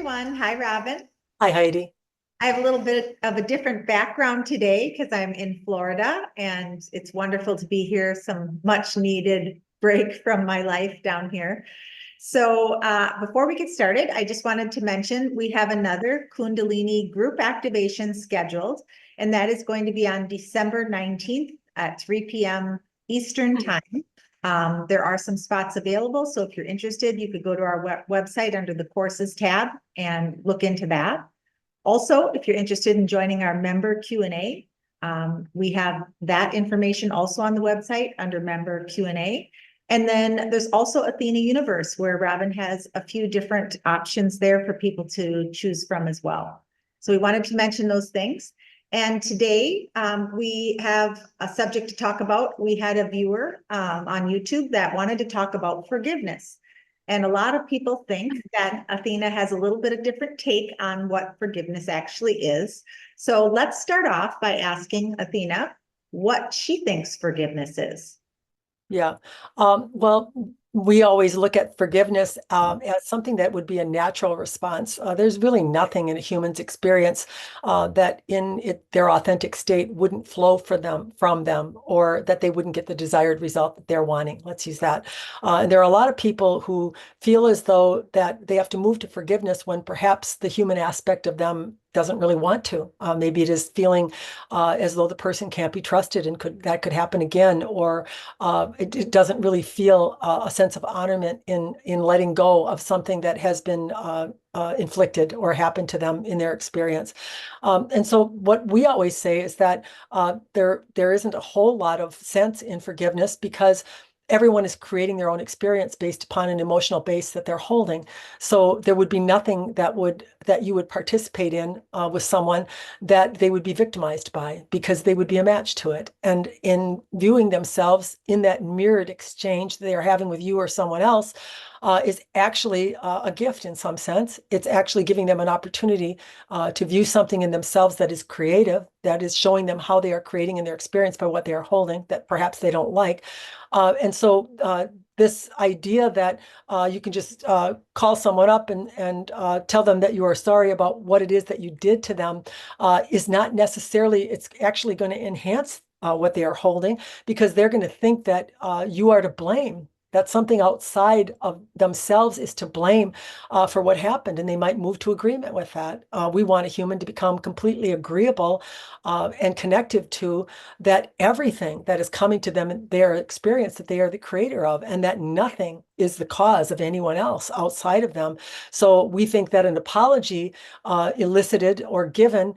everyone. Hi, Robin. Hi, Heidi. I have a little bit of a different background today because I'm in Florida and it's wonderful to be here. Some much needed break from my life down here. So before we get started, I just wanted to mention we have another Kundalini group activation scheduled, and that is going to be on December 19th at 3 p.m. Eastern Time. There are some spots available, so if you're interested, you could go to our website under the courses tab and look into that. Also, if you're interested in joining our member Q&A, we have that information also on the website under member Q&A. And then there's also Athena Universe, where Robin has a few different options there for people to choose from as well. So we wanted to mention those things. And today we have a subject to talk about. We had a viewer on YouTube that wanted to talk about forgiveness. And a lot of people think that Athena has a little bit of different take on what forgiveness actually is. So let's start off by asking Athena what she thinks forgiveness is. Yeah. Well, we always look at forgiveness as something that would be a natural response. There's really nothing in a human's experience that in their authentic state wouldn't flow for them from them, or that they wouldn't get the desired result that they're wanting. Let's use that. And there are a lot of people who feel as though that they have to move to forgiveness when perhaps the human aspect of them doesn't really want to. Maybe it is feeling as though the person can't be trusted and that could happen again, or it doesn't really feel a sense of honorment in letting go of something that has been inflicted or happened to them in their experience. And so what we always say is that there isn't a whole lot of sense in forgiveness, because everyone is creating their own experience based upon an emotional base that they're holding. So there would be nothing that you would participate in with someone that they would be victimized by, because they would be a match to it. And in viewing themselves in that mirrored exchange they are having with you or someone else, is actually a gift in some sense. It's actually giving them an opportunity to view something in themselves that is creative, that is showing them how they are creating in their experience by what they are holding that perhaps they don't like. And so this idea that you can just call someone up and tell them that you are sorry about what it is that you did to them is not necessarily, it's actually going to enhance what they are holding, because they're going to think that you are to blame, that something outside of themselves is to blame for what happened, and they might move to agreement with that. We want a human to become completely agreeable and connective to that everything that is coming to them in their experience, that they are the creator of, and that nothing is the cause of anyone else outside of them. So we think that an apology elicited or given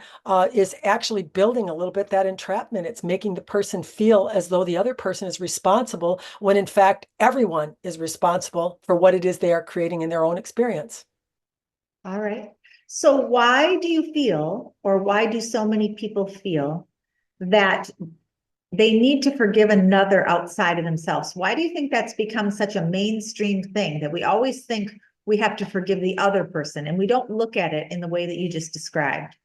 is actually building a little bit that entrapment. It's making the person feel as though the other person is responsible, when in fact everyone is responsible for what it is they are creating in their own experience. All right. So why do you feel, or why do so many people feel that they need to forgive another outside of themselves? Why do you think that's become such a mainstream thing, that we always think we have to forgive the other person and we don't look at it in the way that you just described?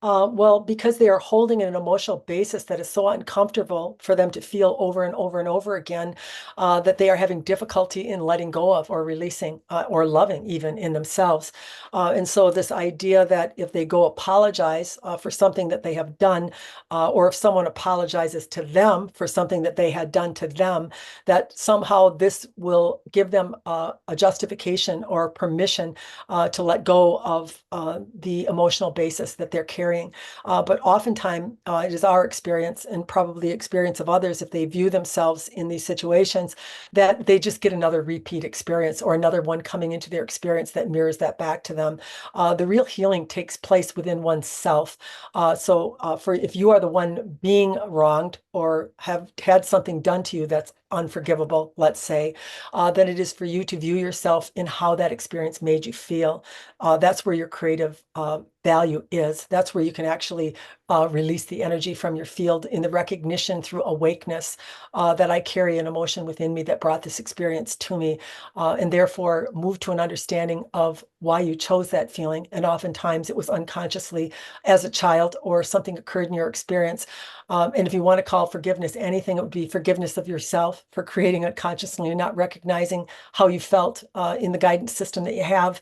Well, because they are holding an emotional basis that is so uncomfortable for them to feel over and over and over again, that they are having difficulty in letting go of, or releasing, or loving even in themselves. And so this idea that if they go apologize for something that they have done, or if someone apologizes to them for something that they had done to them, that somehow this will give them a justification or permission to let go of the emotional basis that they're carrying. But oftentimes, it is our experience, and probably the experience of others, if they view themselves in these situations, that they just get another repeat experience, or another one coming into their experience that mirrors that back to them. The real healing takes place within oneself. So for if you are the one being wronged, or have had something done to you that's unforgivable, let's say, then it is for you to view yourself in how that experience made you feel. That's where your creative value is. That's where you can actually release the energy from your field in the recognition through awakeness that I carry an emotion within me that brought this experience to me, and therefore move to an understanding of why you chose that feeling. And oftentimes it was unconsciously as a child, or something occurred in your experience. And if you want to call forgiveness anything, it would be forgiveness of yourself for creating it consciously and not recognizing how you felt in the guidance system that you have,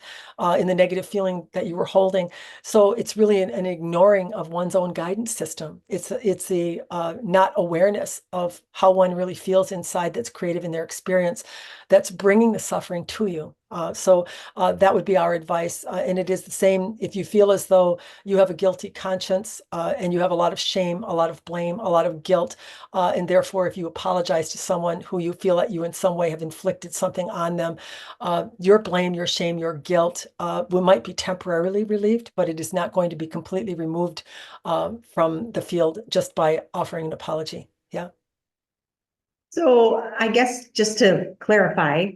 in the negative feeling that you were holding. So it's really an ignoring of one's own guidance system. It's the not awareness of how one really feels inside that's creative in their experience that's bringing the suffering to you. So that would be our advice. And it is the same if you feel as though you have a guilty conscience and you have a lot of shame, a lot of blame, a lot of guilt. And therefore, if you apologize to someone who you feel that you in some way have inflicted something on them, your blame, your shame, your guilt might be temporarily relieved, but it is not going to be completely removed from the field just by offering an apology. Yeah. So I guess just to clarify,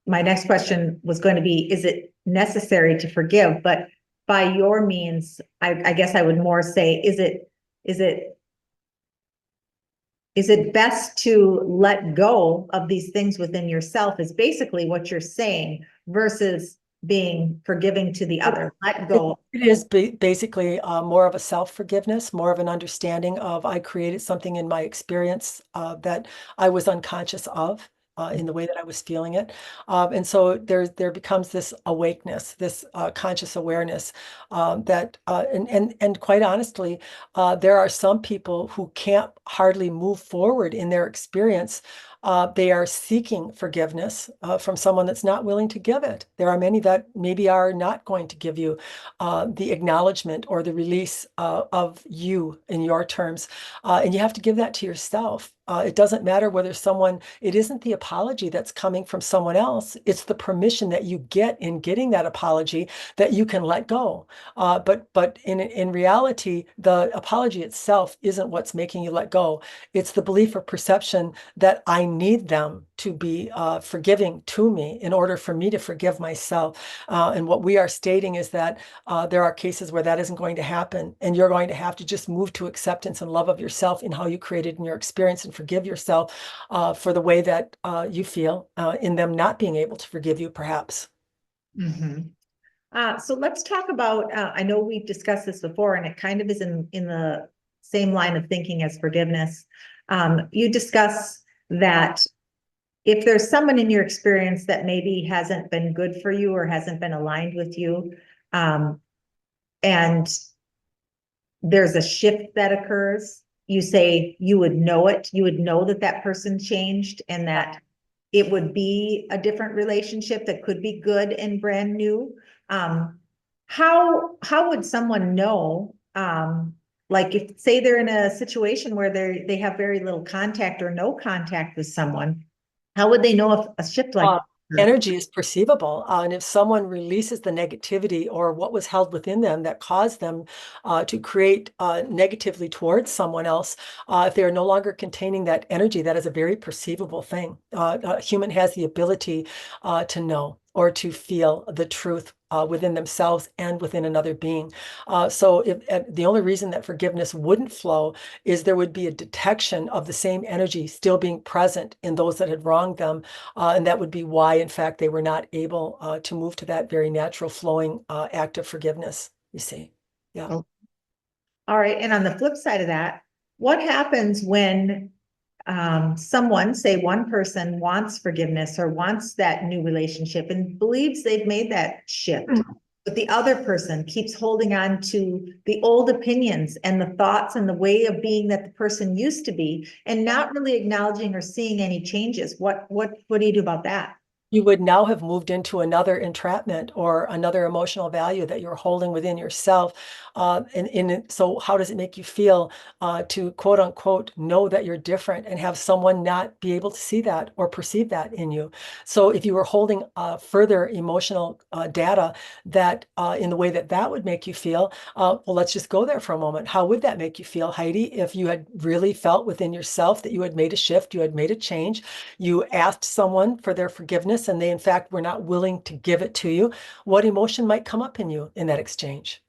my next question was going to be, is it necessary to forgive? But by your means, I guess I would more say, is it best to let go of these things within yourself is basically what you're saying, versus being forgiving to the other, let go. It is basically more of a self-forgiveness, more of an understanding of I created something in my experience that I was unconscious of in the way that I was feeling it. And so there becomes this awakeness, this conscious awareness and quite honestly, there are some people who can't hardly move forward in their experience. They are seeking forgiveness from someone that's not willing to give it. There are many that maybe are not going to give you the acknowledgement or the release of you in your terms. And you have to give that to yourself. It doesn't matter whether it isn't the apology that's coming from someone else. It's the permission that you get in getting that apology that you can let go. But in reality, the apology itself isn't what's making you let go. It's the belief or perception that I need them to be forgiving to me in order for me to forgive myself. And what we are stating is that there are cases where that isn't going to happen, and you're going to have to just move to acceptance and love of yourself in how you created in your experience, and forgive yourself for the way that you feel in them not being able to forgive you, perhaps. Mhm. So let's talk about, I know we've discussed this before, and it kind of is in the same line of thinking as forgiveness. You discuss that if there's someone in your experience that maybe hasn't been good for you or hasn't been aligned with you, and there's a shift that occurs, you say you would know it, you would know that that person changed, and that it would be a different relationship that could be good and brand new. How would someone know, like if say they're in a situation where they have very little contact or no contact with someone, how would they know if a shift like that occurred? Energy is perceivable. And if someone releases the negativity or what was held within them that caused them to create negatively towards someone else, if they are no longer containing that energy, that is a very perceivable thing. A human has the ability to know or to feel the truth within themselves and within another being. So the only reason that forgiveness wouldn't flow is there would be a detection of the same energy still being present in those that had wronged them. And that would be why, in fact, they were not able to move to that very natural flowing act of forgiveness, you see. Yeah. Oh, all right. And on the flip side of that, what happens when someone, say one person wants forgiveness or wants that new relationship and believes they've made that shift, but the other person keeps holding on to the old opinions and the thoughts and the way of being that the person used to be, and not really acknowledging or seeing any changes? What do you do about that? You would now have moved into another entrapment or another emotional value that you're holding within yourself. So how does it make you feel to quote unquote know that you're different and have someone not be able to see that or perceive that in you? So if you were holding further emotional data that in the way that that would make you feel, well, let's just go there for a moment. How would that make you feel, Heidi, if you had really felt within yourself that you had made a shift, you had made a change, you asked someone for their forgiveness, and they, in fact, were not willing to give it to you? What emotion might come up in you in that exchange?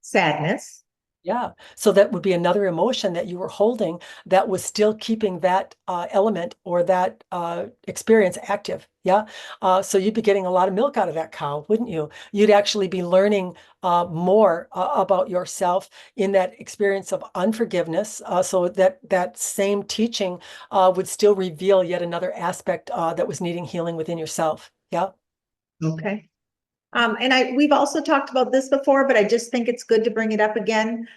Sadness. Yeah, so that would be another emotion that you were holding that was still keeping that element or that experience active. Yeah, so you'd be getting a lot of milk out of that cow, wouldn't you? You'd actually be learning more about yourself in that experience of unforgiveness. So that same teaching would still reveal yet another aspect that was needing healing within yourself. Yeah. Okay. And we've also talked about this before, but I just think it's good to bring it up again.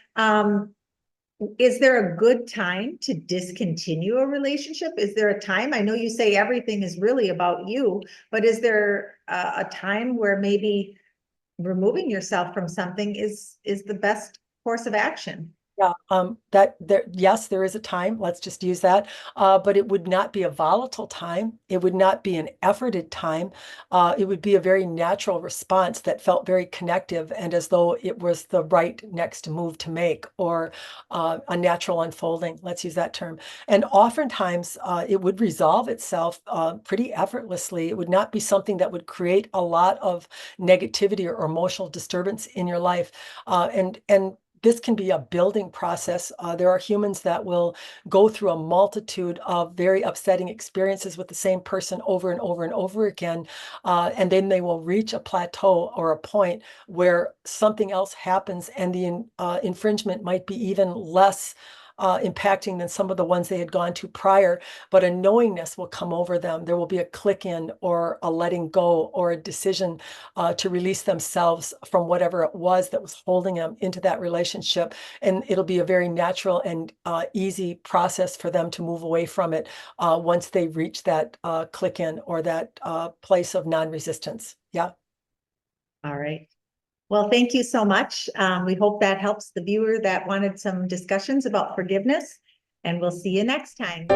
Is there a good time to discontinue a relationship? Is there a time? I know you say everything is really about you, but is there a time where maybe removing yourself from something is the best course of action? Yeah, that there, yes, there is a time, let's just use that. But it would not be a volatile time. It would not be an efforted time. It would be a very natural response that felt very connective and as though it was the right next move to make or a natural unfolding. Let's use that term. And oftentimes it would resolve itself pretty effortlessly. It would not be something that would create a lot of negativity or emotional disturbance in your life. And this can be a building process. There are humans that will go through a multitude of very upsetting experiences with the same person over and over and over again. And then they will reach a plateau or a point where something else happens and the infringement might be even less impacting than some of the ones they had gone to prior, but a knowingness will come over them. There will be a click in or a letting go or a decision to release themselves from whatever it was that was holding them into that relationship. And it'll be a very natural and easy process for them to move away from it once they reach that click in or that place of non-resistance. Yeah. All right. Well, thank you so much. We hope that helps the viewer that wanted some discussions about forgiveness, and we'll see you next time.